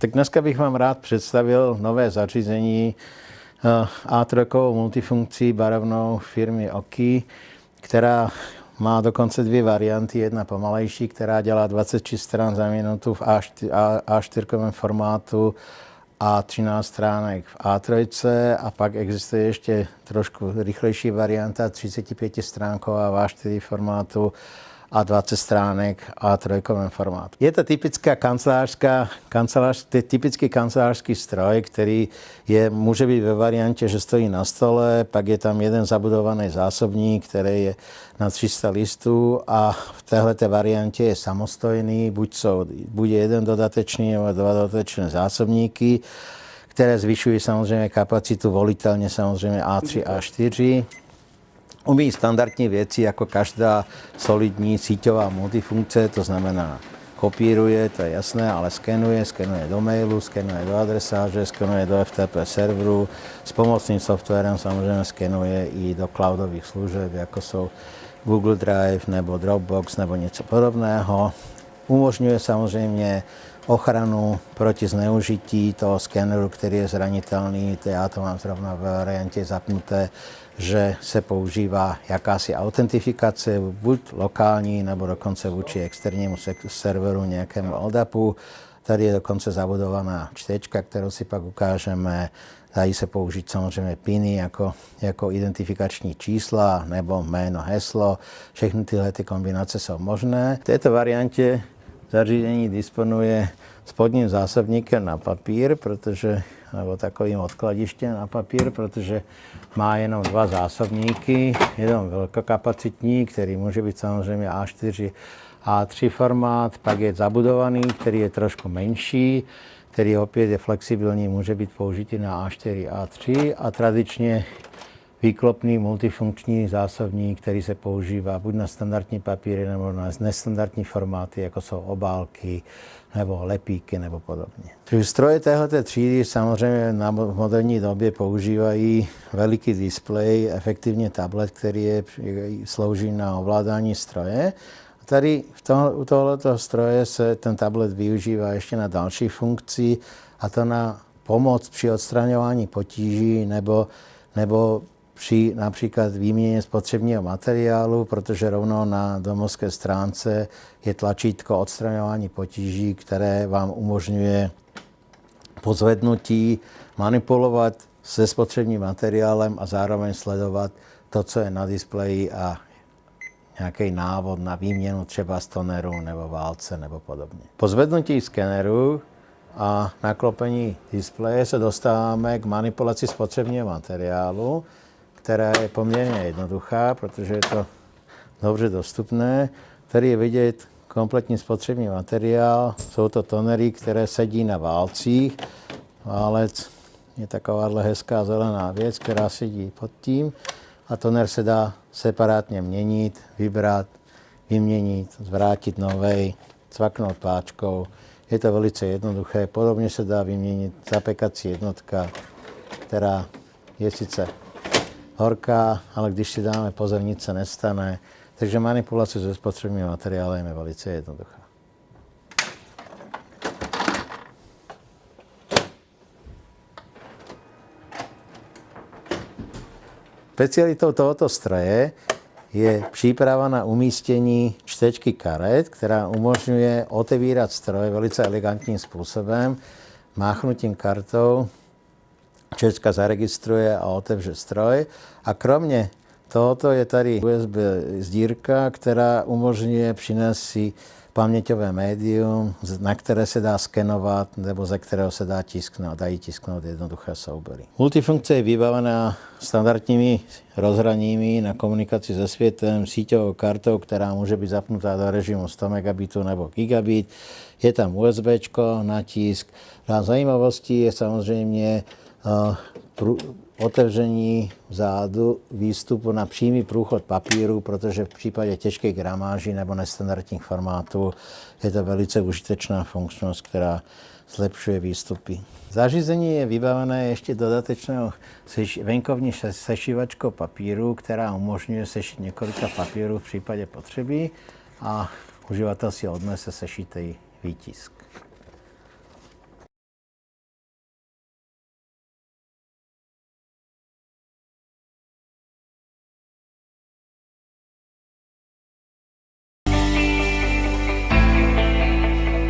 Tak dneska bych vám rád představil nové zařízení A3 multifunkcí barevnou firmy Oki, která má dokonce dvě varianty. Jedna pomalejší, která dělá 26 stran za minutu v A4 formátu a 13 stránek v A3 a pak existuje ještě trošku rychlejší varianta 35 stránková v A4 formátu a 20 stránek A3 formátu. Je to typický kancelářský stroj, který může být ve variantě, že stojí na stole, pak je tam jeden zabudovaný zásobník, který je na 300 listů a v téhleté variantě je samostojný, buď jeden dodatečný nebo dva dodatečné zásobníky, které zvyšují samozřejmě kapacitu volitelně samozřejmě A3, A4. Umí standardní věci jako každá solidní síťová multifunkce, to znamená kopíruje, to je jasné, ale skenuje do mailu, skenuje do adresáže, skenuje do FTP serveru, s pomocným softwarem samozřejmě skenuje i do cloudových služeb, jako jsou Google Drive nebo Dropbox nebo něco podobného. Umožňuje samozřejmě ochranu proti zneužití toho skeneru, který je zranitelný. Já to mám zrovna v variantě zapnuté, že se používá jakási autentifikace, buď lokální, nebo dokonce vůči externímu serveru, nějakému LDAPu. Tady je dokonce zabudovaná čtečka, kterou si pak ukážeme. Dají se použít samozřejmě piny jako identifikační čísla nebo jméno, heslo. Všechny tyhle kombinace jsou možné. V této variantě zařízení disponuje spodním zásobníkem na papír, nebo takovým odkladištěm na papír, protože má jenom dva zásobníky, jeden velkokapacitní, který může být samozřejmě A4, A3 formát, pak je zabudovaný, který je trošku menší, který opět je flexibilní, může být použitý na A4, A3 a tradičně výklopný multifunkční zásobník, který se používá buď na standardní papíry nebo na nestandardní formáty, jako jsou obálky nebo lepíky nebo podobně. Stroje téhleté třídy samozřejmě v moderní době používají veliký displej, efektivně tablet, který slouží na ovládání stroje. Tady u tohoto stroje se ten tablet využívá ještě na další funkci, a to na pomoc při odstraňování potíží nebo při například výměně spotřebního materiálu, protože rovno na domovské stránce je tlačítko odstraňování potíží, které vám umožňuje po zvednutí manipulovat se spotřebním materiálem a zároveň sledovat to, co je na displeji a nějaký návod na výměnu třeba z toneru nebo válce nebo podobně. Po zvednutí skeneru a naklopení displeje se dostáváme k manipulaci spotřebního materiálu, která je poměrně jednoduchá, protože je to dobře dostupné. Tady je vidět kompletní spotřební materiál. Jsou to tonery, které sedí na válcích. Válec je takováhle hezká zelená věc, která sedí pod tím. A toner se dá separátně měnit, vybrat, vyměnit, zvrátit novej, cvaknout páčkou. Je to velice jednoduché. Podobně se dá vyměnit zapekací jednotka, která je sice horká, ale když si dáme pozor, nic se nestane. Takže manipulace se spotřebním materiálem je velice jednoduchá. Specialitou tohoto stroje je příprava na umístění čtečky karet, která umožňuje otevírat stroj velice elegantním způsobem. Máchnutím kartou čtečka zaregistruje a otevře stroj. A kromě tohoto je tady USB sdírka, která umožňuje přinést si paměťové médium, na které se dá skenovat nebo ze kterého se dají tisknout jednoduché soubory. Multifunkce je vybavená standardními rozhraními na komunikaci se světem, síťovou kartou, která může být zapnutá do režimu 100 megabitů nebo gigabit. Je tam USB na tisk. A zajímavostí je samozřejmě otevření vzadu výstupu na přímý průchod papíru, protože v případě těžkých gramáží nebo nestandardních formátů je to velice užitečná funkčnost, která zlepšuje výstupy. Zařízení je vybavené ještě dodatečnou venkovní sešivačkou papíru, která umožňuje sešít několika papírů v případě potřeby a uživatel si odnese sešitý výtisk.